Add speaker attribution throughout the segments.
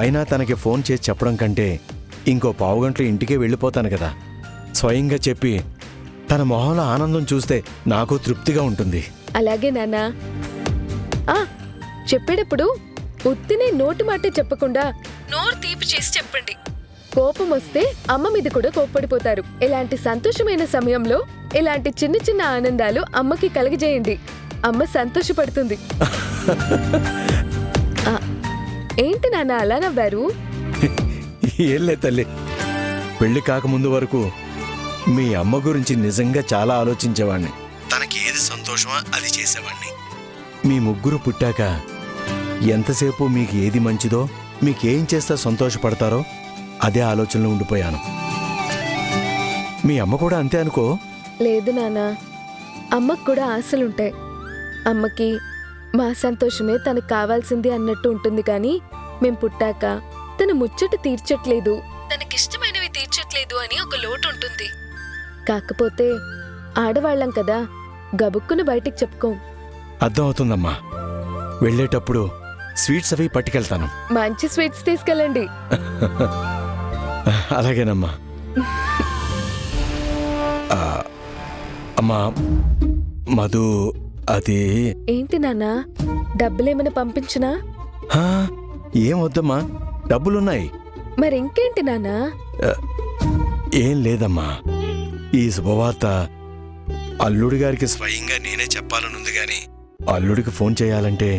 Speaker 1: అయినా తనకి ఫోన్ చేసి చెప్పడం కంటే ఇంకో పావుగంటలో ఇంటికే వెళ్ళిపోతాను కదా. స్వయంగా చెప్పి తన మొహంలో ఆనందం చూస్తే నాకు తృప్తిగా ఉంటుంది.
Speaker 2: అలాగే నాన్నా. చెప్పేటప్పుడు ఉత్తినే నోటి మాటే చెప్పకుండా నోరు తీపి చేసి చెప్పండి. కోపం వస్తే అమ్మ మీద కూడా కోప్పడిపోతారు. ఇలాంటి సంతోషమైన సమయంలో ఇలాంటి చిన్న చిన్న ఆనందాలు అమ్మకి కలిగజేయండి. అమ్మ సంతోషపడుతుంది. ఏంటి నాన్న అలా నవ్వారు?
Speaker 1: ఏం లేదు తల్లి, పెళ్లి కాకముందు వరకు మీ అమ్మ గురించి నిజంగా చాలా ఆలోచించేవాణ్ణి. తనకి ఏది సంతోషమో అది చేసేవాణ్ణి. మీ ముగ్గురు పుట్టాక ఎంతసేపు మీకు ఏది మంచిదో, మీకేం చేస్తే సంతోషపడతారో అదే ఆలోచనలో ఉండిపోయాను. మీ అమ్మ కూడా అంతే అనుకో.
Speaker 2: లేదు నాన్న, అమ్మకు కూడా ఆశలుంటాయి. అమ్మకి మా సంతోషమే తనకు కావాల్సింది అన్నట్టు ఉంటుంది. కానీ మేం పుట్టాక తన ముచ్చట తీర్చట్లేదు, తనకిష్టమైనవి తీర్చట్లేదు అని ఒక లోటు ఉంటుంది. కాకపోతే ఆడవాళ్లం కదా, గబుక్కును బయటికి చెప్పుకోం.
Speaker 1: అర్థం అవుతుందమ్మా. వెళ్ళేటప్పుడు స్వీట్స్ అవి పట్టుకెళ్తాను.
Speaker 2: మంచి స్వీట్స్ తీసుకెళ్ళండి.
Speaker 1: అలాగేనమ్మా. అమ్మా మధు, అది
Speaker 2: ఏంటి నాన్నా, డబ్బులేమైనా పంపించినా?
Speaker 1: ఏం వద్దమ్మా, డబ్బులున్నాయి.
Speaker 2: మరింకేంటి నాన్నా?
Speaker 1: ఏం లేదమ్మా, ఈ శుభవార్త అల్లుడి గారికి స్వయంగా నేనే చెప్పాలనుంది. గాని అల్లుడికి ఫోన్ చేయాలంటే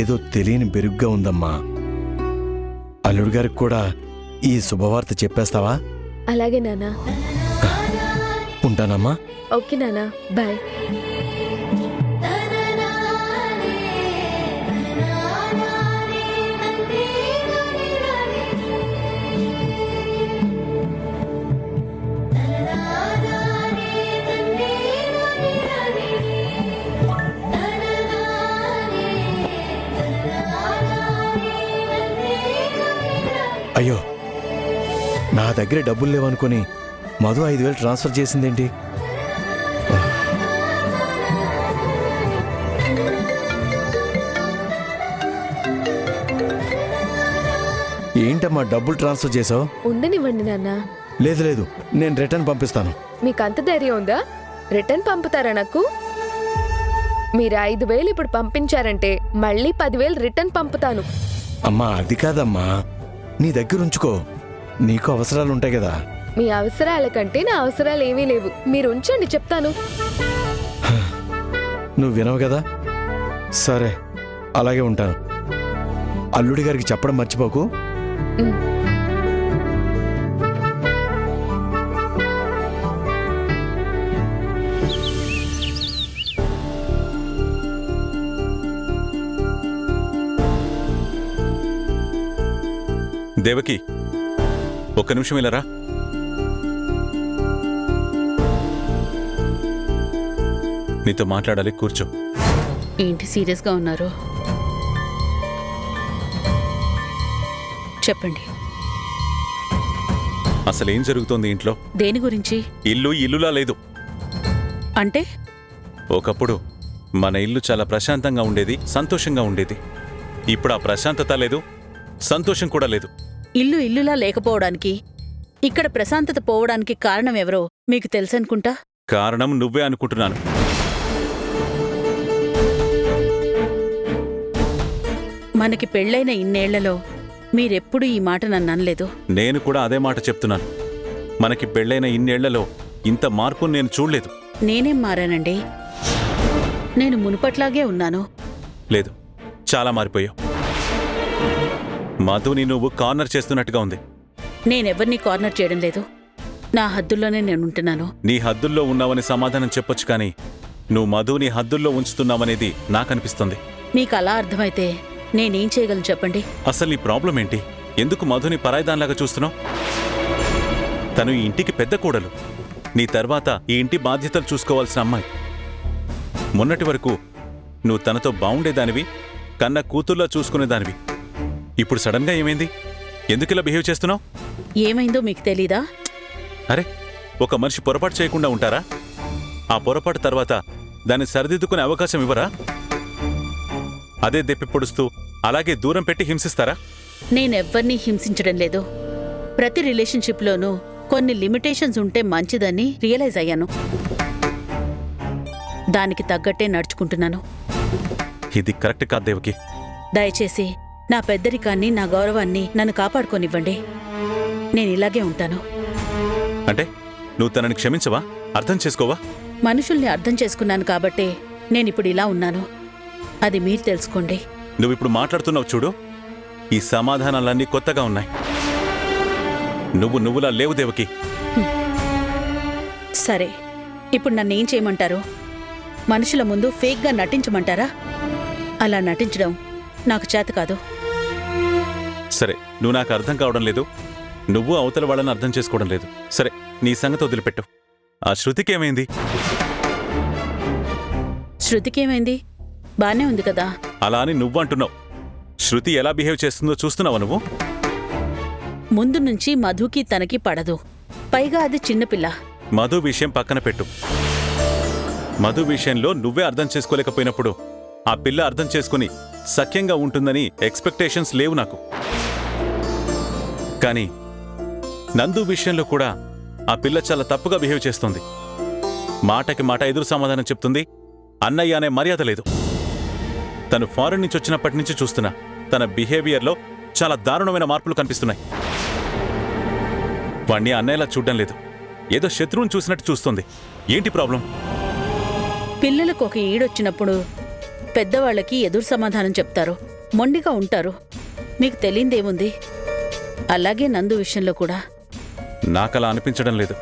Speaker 1: ఏదో తెలియని బెరుగ్గా ఉందమ్మా. అల్లుడి గారికి కూడా ఈ శుభవార్త చెప్పేస్తావా?
Speaker 2: అలాగే నాన్నా.
Speaker 1: ఉంటానమ్మా.
Speaker 2: ఓకే నాన్నా, బాయ్.
Speaker 1: అయ్యో, నా దగ్గర డబ్బులు లేవనుకుని మధు 5,000 ట్రాన్స్ఫర్ చేసిందేంటి? ఏంటమ్మా డబ్బులు ట్రాన్స్ఫర్ చేసావు?
Speaker 2: ఉండనివ్వండి నాన్న.
Speaker 1: లేదు లేదు, నేను రిటర్న్ పంపిస్తాను.
Speaker 2: మీకంత ధైర్యం ఉందా? రిటర్న్ పంపుతారా నాకు? మీరు 5,000 ఇప్పుడు పంపించారంటే మళ్ళీ 10,000 రిటర్న్ పంపుతాను.
Speaker 1: అమ్మా అది కాదమ్మా, నీ దగ్గర ఉంచుకో, నీకు అవసరాలు ఉంటాయి కదా.
Speaker 2: మీ అవసరాల కంటే నా అవసరాలు ఏమీ లేవు. మీరు ఉంచండి, చెప్తాను.
Speaker 1: నువ్వు వినవు కదా, సరే అలాగే ఉంటాను. అల్లుడి గారికి చెప్పడం మర్చిపోకు.
Speaker 3: దేవకి, ఒక్క నిమిషం ఇలారా. నీతో మాట్లాడాలి, కూర్చో.
Speaker 4: ఏంటి సీరియస్గా ఉన్నారు? చెప్పండి.
Speaker 3: అసలేం జరుగుతోంది ఇంట్లో?
Speaker 4: దేని గురించి?
Speaker 3: ఇల్లులా లేదు.
Speaker 4: అంటే?
Speaker 3: ఒకప్పుడు మన ఇల్లు చాలా ప్రశాంతంగా ఉండేది, సంతోషంగా ఉండేది. ఇప్పుడు ఆ ప్రశాంతత లేదు, సంతోషం కూడా లేదు.
Speaker 4: ఇల్లులా లేకపోవడానికి, ఇక్కడ ప్రశాంతత పోవడానికి కారణం ఎవరో మీకు తెలుసనుకుంటా.
Speaker 3: కారణం నువ్వే అనుకుంటున్నాను.
Speaker 4: మనకి పెళ్లైన ఇన్నేళ్లలో మీరెప్పుడు ఈ మాట నన్ను అనలేదు.
Speaker 3: నేను కూడా అదే మాట చెప్తున్నాను. మనకి పెళ్లైన ఇన్నేళ్లలో ఇంత మార్పు నేను చూడలేదు.
Speaker 4: నేనేం మారానండి? నేను మునుపట్లాగే ఉన్నాను.
Speaker 3: లేదు, చాలా మారిపోయావు. మధుని నువ్వు కార్నర్ చేస్తున్నట్టుగా ఉంది.
Speaker 4: నేనెవరినీ కార్నర్ చేయడం లేదు. నా హద్దుల్లోనే నేనుంటున్నాను.
Speaker 3: నీ హద్దుల్లో ఉన్నావని సమాధానం చెప్పొచ్చు, కానీ నువ్వు మధుని హద్దుల్లో ఉంచుతున్నావనేది నాకనిపిస్తుంది.
Speaker 4: మీకు అలా అర్థమైతే నేనేం చేయగలను చెప్పండి?
Speaker 3: అసలు నీ ప్రాబ్లం ఏంటి? ఎందుకు మధుని పరాయిదానిలాగా చూస్తున్నావు? తను ఈ ఇంటికి పెద్ద కోడలు, నీ తర్వాత ఈ ఇంటి బాధ్యతలు చూసుకోవాల్సిన అమ్మాయి. మొన్నటి వరకు నువ్వు తనతో బావుండేదానివి, కన్న కూతుర్లా చూసుకునేదానివి. ఇప్పుడు సడన్గా ఏమైంది? ఎందుకిలా బిహేవ్ చేస్తున్నావు?
Speaker 4: ఏమైందో మీకు తెలీదా?
Speaker 3: అరే, ఒక మనిషి పొరపాటు చేయకుండా ఉంటారా? ఆ పొరపాటు తర్వాత దాన్ని సరిదిద్దుకునే అవకాశం ఇవ్వరా? అదే దెప్పి పొడుస్తూ అలాగే దూరం పెట్టి హింసిస్తారా?
Speaker 4: నేనెవ్వరినీ హింసించడం లేదు. ప్రతి రిలేషన్షిప్లోనూ కొన్ని లిమిటేషన్స్ ఉంటే మంచిదని రియలైజ్ అయ్యాను. దానికి తగ్గట్టే నడుచుకుంటున్నాను.
Speaker 3: ఇది కరెక్ట్ కాదు దేవకి.
Speaker 4: దయచేసి నా పెద్దరికాన్ని, నా గౌరవాన్ని నన్ను కాపాడుకోనివ్వండి. నేను ఇలాగే ఉంటాను.
Speaker 3: అంటే నువ్వు తనని క్షమించవా? అర్థం చేసుకోవా?
Speaker 4: మనుషుల్ని అర్థం చేసుకున్నాను కాబట్టే నేనిప్పుడు ఇలా ఉన్నాను. అది మీరు తెలుసుకోండి.
Speaker 3: నువ్విప్పుడు మాట్లాడుతున్నావు చూడు, ఈ సమాధానాలన్నీ కొత్తగా ఉన్నాయి. నువ్వులా లేవు దేవకి.
Speaker 4: సరే, ఇప్పుడు నన్నేం చేయమంటారు? మనుషుల ముందు ఫేక్గా నటించమంటారా? అలా నటించడం నాకు చేత కాదు.
Speaker 3: సరే, నువ్వు నాకు అర్థం కావడం లేదు, నువ్వు అవతల వాళ్ళని అర్థం చేసుకోవడం లేదు. సరే, నీ సంగతి వదిలిపెట్టు. ఆ శృతికేమైంది?
Speaker 4: శృతికేమైంది? బానే ఉంది కదా.
Speaker 3: అలా అని నువ్వు అంటున్నావు. శృతి ఎలా బిహేవ్ చేస్తుందో చూస్తున్నావా నువ్వు?
Speaker 4: ముందు నుంచి మధుకి తనకి పడదు. పైగా అది చిన్నపిల్ల.
Speaker 3: మధు విషయం పక్కన పెట్టు. మధు విషయంలో నువ్వే అర్థం చేసుకోలేకపోయినప్పుడు ఆ పిల్ల అర్థం చేసుకుని సఖ్యంగా ఉంటుందని ఎక్స్పెక్టేషన్స్ లేవు నాకు. కానీ నందు విషయంలో కూడా ఆ పిల్ల చాలా తప్పుగా బిహేవ్ చేస్తుంది. మాటకి మాట ఎదురు సమాధానం చెప్తుంది. అన్నయ్య అనే మర్యాద లేదు. తను ఫారెన్ నుంచి వచ్చినప్పటి నుంచి చూస్తున్నా తన బిహేవియర్లో చాలా దారుణమైన మార్పులు కనిపిస్తున్నాయి. వాణ్ణి అన్నయ్యలా చూడ్డం లేదు, ఏదో శత్రువుని చూసినట్టు చూస్తుంది. ఏంటి ప్రాబ్లం?
Speaker 4: పిల్లలకు ఒక ఈడొచ్చినప్పుడు పెద్దవాళ్ళకి ఎదురు సమాధానం చెప్తారు, మొండిగా ఉంటారు. మీకు తెలియందేముంది? అలాగే నందు విషయంలో కూడా.
Speaker 3: నాకలా అనిపించడం లేదు.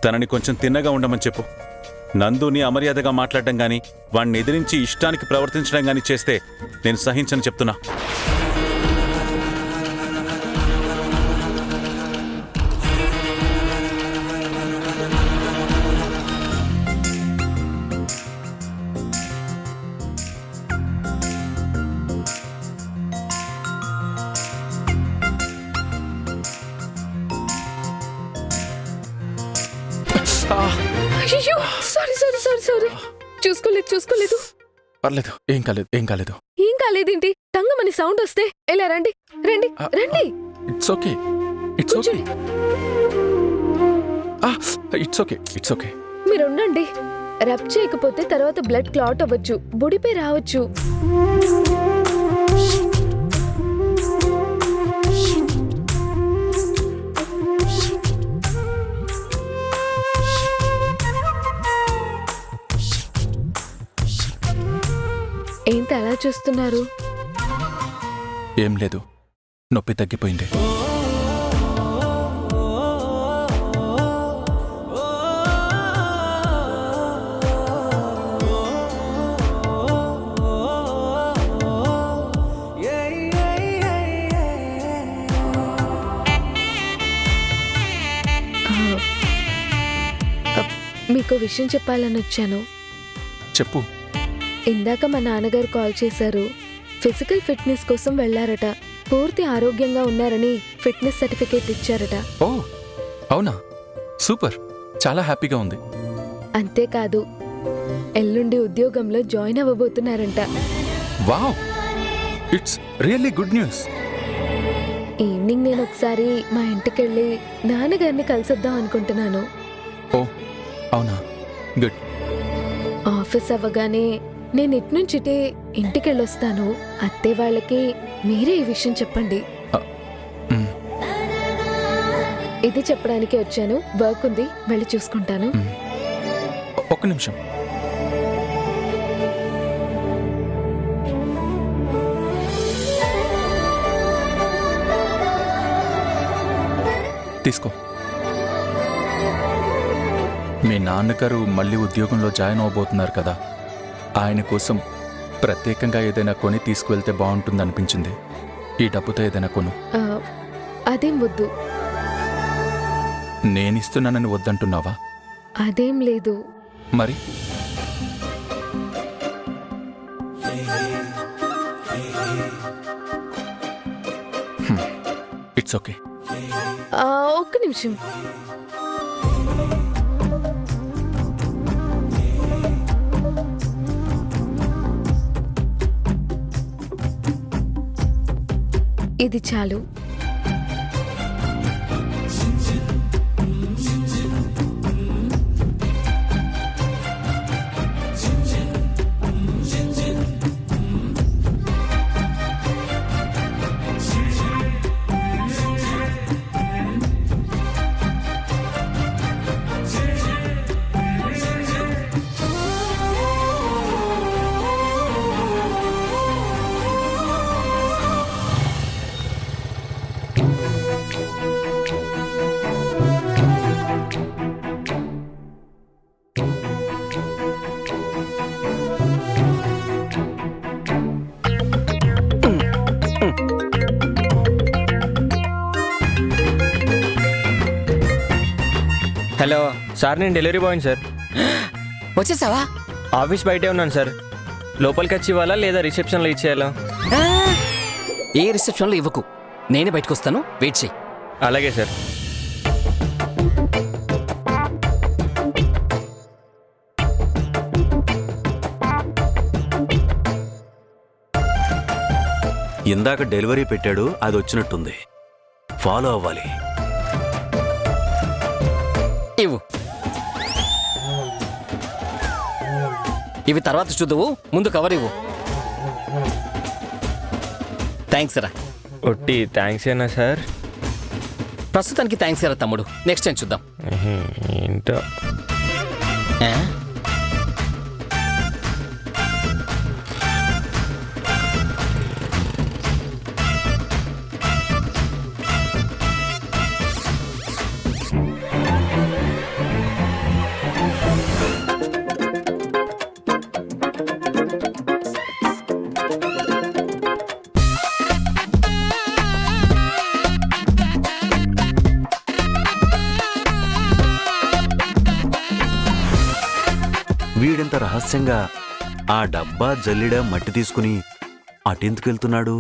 Speaker 3: తనని కొంచెం తిన్నగా ఉండమని చెప్పు. నందుని అమర్యాదగా మాట్లాడడం గాని, వాణ్ణి ఎదిరించి ఇష్టానికి ప్రవర్తించడం గాని చేస్తే నేను సహించని చెప్తున్నా.
Speaker 2: అయ్యో, సారీ సారీ సారీ సారీ. చూసుకోలేదు.
Speaker 5: పర్లేదు, ఏం కాలేదు.
Speaker 2: ఏం కాలేదేంటి? తంగమని సౌండ్ వస్తే ఎలా రండి.
Speaker 5: It's okay.
Speaker 2: కూర్చోండి.
Speaker 5: It's okay.
Speaker 2: మీరు ఉండండి. రబ్ చేయకపోతే తర్వాత బ్లడ్ క్లాట్ అవ్వచ్చు, బుడిపే రావచ్చు. ఏంటి అలా చూస్తున్నారు?
Speaker 5: ఏం లేదు, నొప్పి తగ్గిపోయింది.
Speaker 2: మీకు విషయం చెప్పాలని వచ్చాను.
Speaker 5: చెప్పు.
Speaker 2: ఇందాక మా నాన్నగారు కాల్ చేశారు. ఫిజికల్ ఫిట్నెస్ కోసం వెళ్లారట. పూర్తి ఆరోగ్యంగా ఉన్నారని ఫిట్నెస్ సర్టిఫికేట్ ఇచ్చారట.
Speaker 5: ఓ అవునా, సూపర్. చాలా హ్యాపీగా ఉంది.
Speaker 2: అంతేకాదు, ఎల్లుండి ఉద్యోగంలో జాయిన్ అవ్వబోతున్నారంట.
Speaker 5: Wow, it's really good news.
Speaker 2: Evening నేను ఒకసారి మా ఇంటికెళ్ళి నాన్నగారిని కలిసొద్దాం అనుకుంటున్నాను.
Speaker 5: ఓ అవునా, గుడ్.
Speaker 2: ఆఫీస్ అవ్వగానే నేను ఇట్నుంచిటే ఇంటికెళ్ళొస్తాను. అత్తే వాళ్ళకి మీరే ఈ విషయం చెప్పండి. ఇది చెప్పడానికి వచ్చాను. వర్క్ ఉంది, వెళ్ళి చూసుకుంటాను.
Speaker 5: ఒక్క నిమిషం. తీసుకో. మీ నాన్నగారు మళ్ళీ ఉద్యోగంలో జాయిన్ అవబోతున్నారు కదా, ఆయన కోసం ప్రత్యేకంగా ఏదైనా కొని తీసుకువెళ్తే బాగుంటుంది అనిపించింది. ఈ డబ్బుతో ఏదైనా కొను.
Speaker 2: అదేం వద్దు.
Speaker 5: నేనిస్తున్నానని వద్దంటున్నావా?
Speaker 2: అదేం లేదు.
Speaker 5: మరి ఇట్స్ ఓకే.
Speaker 2: ఒక్క నిమిషం. ఇది చాలు.
Speaker 6: హలో సార్, నేను డెలివరీ బాయ్ సార్.
Speaker 7: వచ్చేసావా?
Speaker 6: ఆఫీస్ బయటే ఉన్నాను సార్. లోపలికి వచ్చి ఇవ్వాలా లేదా రిసెప్షన్లో ఇచ్చేయాలా?
Speaker 7: ఏ రిసెప్షన్లో ఇవ్వకు, నేనే బయటకు వస్తాను, వెయిట్ చేయి.
Speaker 6: అలాగే సార్.
Speaker 8: ఇందాక డెలివరీ పెట్టాడు, అది వచ్చినట్టుంది. ఫాలో అవ్వాలి.
Speaker 7: ఇవ్వు. ఇవి తర్వాత చూద్దువు, ముందు కవర్ ఇవ్వు. థ్యాంక్స్ రా.
Speaker 6: ఒట్టి థ్యాంక్స్ ఏనా సార్?
Speaker 7: ప్రస్తుతానికి థ్యాంక్స్ రా తమ్ముడు, నెక్స్ట్ టైం చూద్దాం.
Speaker 6: ఏంటో.
Speaker 7: ఆ?
Speaker 8: వీడింత రహస్యంగా ఆ డబ్బా జల్లిడ మట్టి తీసుకుని అటెందుకెళ్తున్నాడు?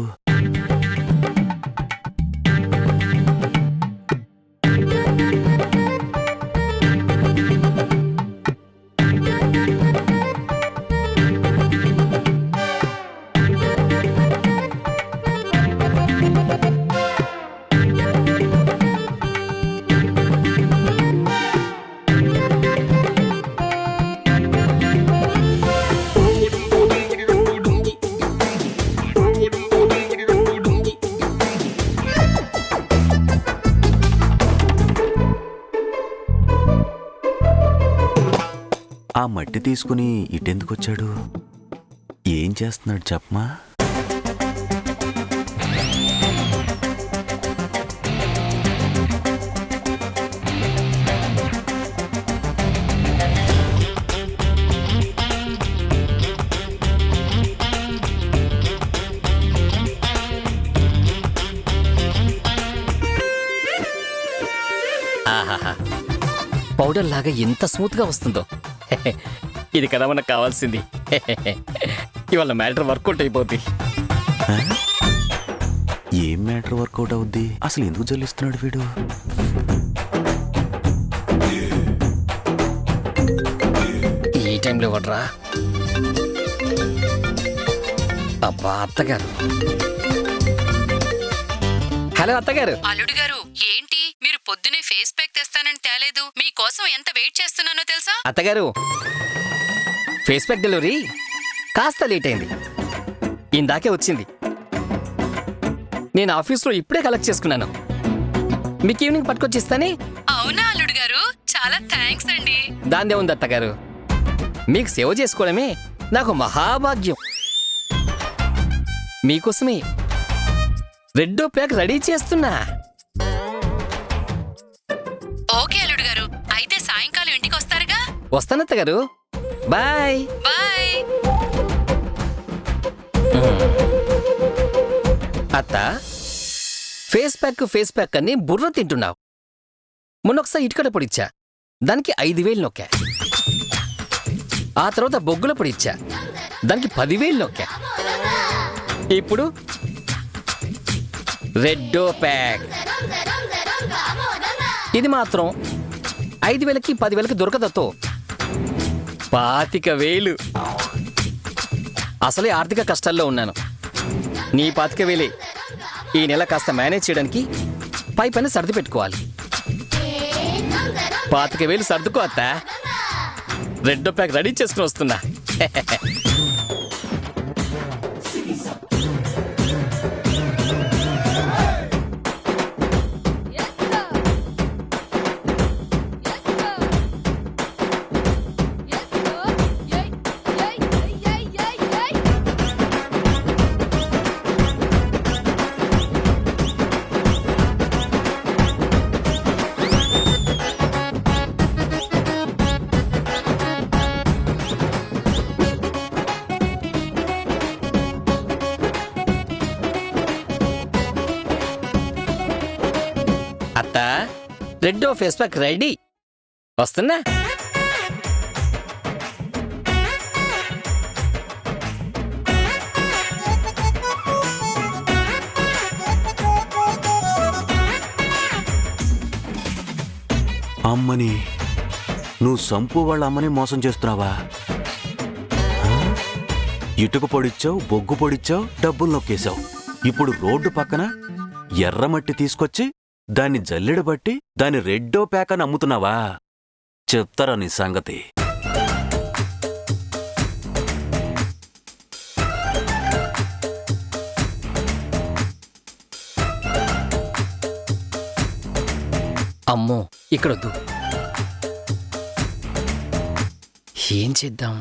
Speaker 8: ఆ మట్టి తీసుకుని ఇటెందుకొచ్చాడు? ఏం చేస్తున్నాడు చెప్పమా?
Speaker 7: ఆహాహా, పౌడర్ లాగా ఎంత స్మూత్ గా వస్తుందో. ఇది కదా మనకు కావాల్సింది. ఇవాళ మ్యాటర్ వర్కౌట్ అయిపోద్ది.
Speaker 8: ఏం మ్యాటర్ వర్కౌట్ అవుద్ది? అసలు ఎందుకు జల్లిస్తున్నాడు వీడు?
Speaker 7: ఈ టైంలో ఇవ్వడ్రా. అబ్బా అత్తగారు. హలో అత్తగారు.
Speaker 4: అల్లుడు గారు, ఏంటి మీరు పొద్దునే ఫేస్ ప్యాక్ తెస్తానని తేలేదు? మీకోసం ఎంత వెయిట్ చేస్తున్నానో తెలుసా?
Speaker 7: అత్తగారు, ఫేస్ ప్యాక్ డెలివరీ కాస్త లేట్ అయింది, ఇందాకే వచ్చింది. నేను ఆఫీస్లో ఇప్పుడే కలెక్ట్ చేసుకున్నాను. మీకు ఈవినింగ్ పట్టుకొచ్చిస్తానే.
Speaker 4: అవునా అల్లుడు గారు, చాలా థ్యాంక్స్ అండి.
Speaker 7: దాందే ఉంది అత్తగారు, మీకు సేవ చేసుకోవడమే నాకు మహాభాగ్యం. మీకోసమే రెడ్డో ప్యాక్ రెడీ చేస్తున్నా.
Speaker 4: ఓకే అల్లుడు గారు, అయితే సాయంకాలం ఇంటికి వస్తారుగా?
Speaker 7: వస్తానత్తగారు, బాయ్
Speaker 4: బాయ్.
Speaker 7: అత్త, ఫేస్ ప్యాక్ అని బుర్ర తింటున్నావు. మొన్నొకసారి ఇటుకల పొడిచ్చా, దానికి 5,000 నొక్కా. ఆ తర్వాత బొగ్గుల పొడిచ్చా, దానికి 10,000 నొక్కా. ఇప్పుడు రెడ్డో ప్యాక్. ఇది మాత్రం 5,000కి 10,000కి దొరకదతో 25,000. అసలే ఆర్థిక కష్టాల్లో ఉన్నాను. నీ 25,000 ఈ నెల కాస్త మేనేజ్ చేయడానికి పై పైన సర్ది పెట్టుకోవాలి. 25,000 సర్దుకో అత్త. రెడ్ ప్యాక్ రెడీ చేసుకుని వస్తున్నా. అత్త, రెడ్ ఫేస్ ప్యాక్ రెడీ. వస్తున్నా.
Speaker 8: అమ్మని, నువ్వు సంపు వాళ్ళ అమ్మని మోసం చేస్తున్నావా? ఇటుక పొడిచ్చావు, బొగ్గు పొడిచ్చావు, డబ్బులు నొక్కేశావు. ఇప్పుడు రోడ్డు పక్కన ఎర్రమట్టి తీసుకొచ్చి దాన్ని జల్లెడబట్టి దాని రెడ్డో ప్యాక్ అని అమ్ముతున్నావా? చెప్తారా నీ సంగతి?
Speaker 7: అమ్మో, ఇక్కడొద్దు. ఏం చేద్దాం?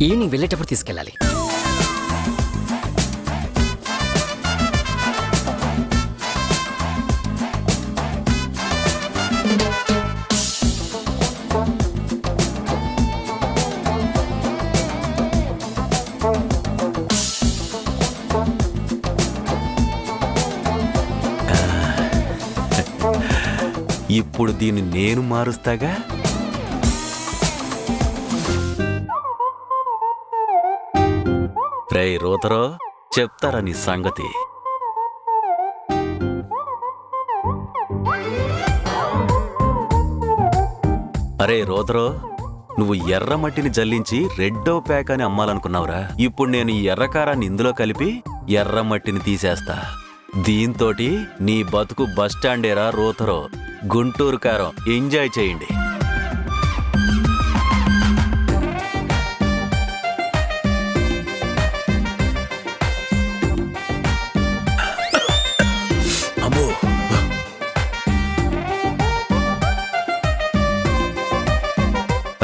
Speaker 7: ఈవినింగ్ వెళ్ళేటప్పుడు తీసుకెళ్ళాలి.
Speaker 8: ఇప్పుడు దీన్ని నేను మారుస్తాగా. రేయ్ రోతరో, చెప్తారా నీ సంగతి? అరే రోతరో, నువ్వు ఎర్రమట్టిని జల్లించి రెడ్డో ప్యాక్ అని అమ్మాలనుకున్నావురా. ఇప్పుడు నేను ఈ ఎర్రకారాన్ని ఇందులో కలిపి ఎర్రమట్టిని తీసేస్తా. దీంతోటి నీ బతుకు బస్టాండేరా రోతరో. గుంటూరు కారం ఎంజాయ్ చేయండి.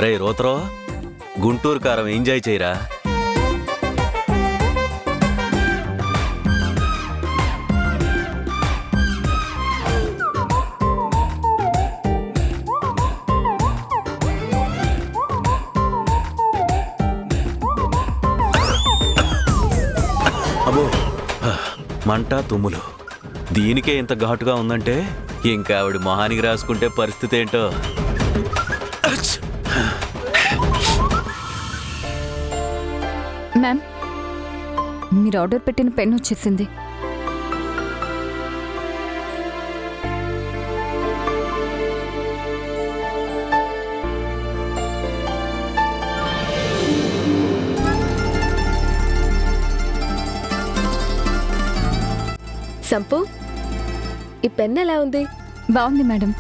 Speaker 8: రే రోతరో, గుంటూరు కారం ఎంజాయ్ చేయరా. అబ్బో, మంట తుమ్ములు. దీనికే ఇంత ఘాటుగా ఉందంటే ఇంకా ఆవిడ మొహానికి రాసుకుంటే పరిస్థితి ఏంటో.
Speaker 9: మ్యామ్, మీరు ఆర్డర్ పెట్టిన పెన్ వచ్చేసింది.
Speaker 2: సంపు, ఈ పెన్ ఎలా ఉంది?
Speaker 9: బాగుంది మేడం.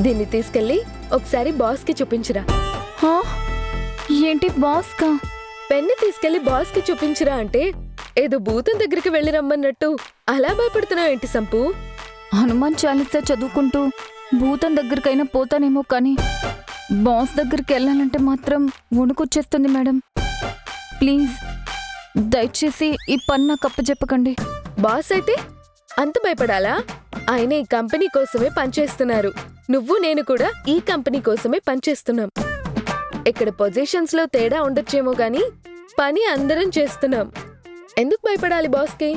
Speaker 2: దీన్ని తీసుకెళ్ళి ఒకసారి బాస్కి చూపించురా.
Speaker 9: హా? ఏంటి బాస్కా?
Speaker 2: పెన్ను తీసుకెళ్లి బాస్కి చూపించురా అంటే ఏదో భూతం దగ్గరికి వెళ్ళి రమ్మన్నట్టు అలా భయపడుతున్నావు ఏంటి సంపు?
Speaker 9: హనుమాన్ చాలీసా చదువుకుంటూ భూతం దగ్గరికైనా పోతానేమో, కానీ బాస్ దగ్గరికి వెళ్ళాలంటే మాత్రం వణుకొచ్చేస్తుంది మేడం. ప్లీజ్ దయచేసి ఈ పని నాకు అప్పచెప్పకండి.
Speaker 2: బాస్ అయితే అంత భయపడాలా? ఆయన ఈ కంపెనీ కోసమే పనిచేస్తున్నారు. నువ్వు నేను కూడా ఈ కంపెనీ కోసమే పనిచేస్తున్నాం. ఇక్కడ పొజిషన్స్ లో తేడా ఉండొచ్చేమో గాని పని అందరం చేస్తున్నాం. ఎందుకు భయపడాలి బాస్కి?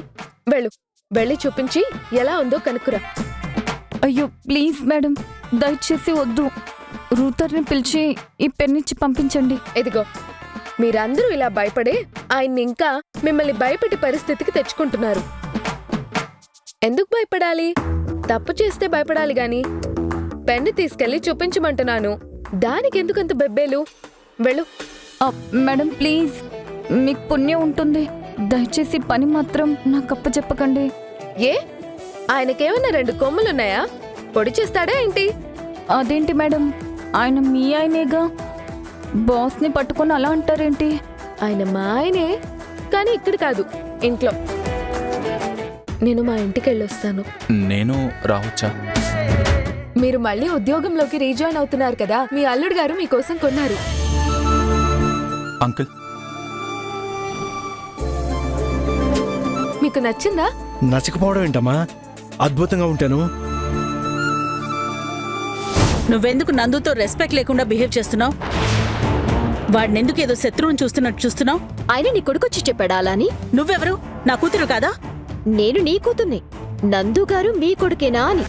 Speaker 2: వెళ్ళు, వెళ్ళి చూపించి ఎలా ఉందో కనుక్కురా.
Speaker 9: అయ్యో ప్లీజ్ మేడం, దయచేసి వద్దు. రూతర్ని పిలిచి ఈ పెన్నిచ్చి పంపించండి.
Speaker 2: ఇదిగో, మీరందరూ ఇలా భయపడే ఆయన్ని ఇంకా మిమ్మల్ని భయపెట్టే పరిస్థితికి తెచ్చుకుంటున్నారు. ఎందుకు భయపడాలి? తప్పు చేస్తే భయపడాలి గాని పెన్ను తీసుకెళ్లి చూపించమంటున్నాను. దానికి ఎందుకంత బెబ్బేలు? వెళ్ళు.
Speaker 9: మేడం ప్లీజ్, మీకు పుణ్యం ఉంటుంది. దయచేసి పని మాత్రం నాకు అప్పచెప్పకండి.
Speaker 2: ఏ, ఆయనకేమన్నా 2 కొమ్ములున్నాయా? పొడి చేస్తాడా ఏంటి?
Speaker 9: అదేంటి మేడం, ఆయన మీ ఆయనేగా. బాస్ని పట్టుకొని అలా అంటారేంటి?
Speaker 2: ఆయన మా ఆయనే, కానీ ఇక్కడ కాదు, ఇంట్లో. నేను మా ఇంటికి వెళ్ళొస్తాను.
Speaker 5: నేను రావచ్చా?
Speaker 2: మీరు మళ్ళీ ఉద్యోగంలోకి రీజాయిన్ అవుతున్నారు కదా, మీ అల్లుడు గారు మీకోసం కొన్నారు.
Speaker 5: అంకుల్,
Speaker 2: మీకు నచ్చిందా?
Speaker 1: నచ్చకపోవడం ఏంటమ్మా? అద్భుతంగా ఉంటాను.
Speaker 4: నువ్వెందుకు నందుతో రెస్పెక్ట్ లేకుండా బిహేవ్ చేస్తున్నావు? వాడినెందుకు ఏదో శత్రువుని చూస్తున్నట్టు చూస్తున్నావు?
Speaker 10: ఆయన నీ కొడుకొచ్చి చెప్పాడా అలా అని?
Speaker 4: నువ్వెవరు? నా కూతురు కాదా?
Speaker 10: నేను నీ కూతుర్ని. నందు గారు మీ కొడుకేనా అని.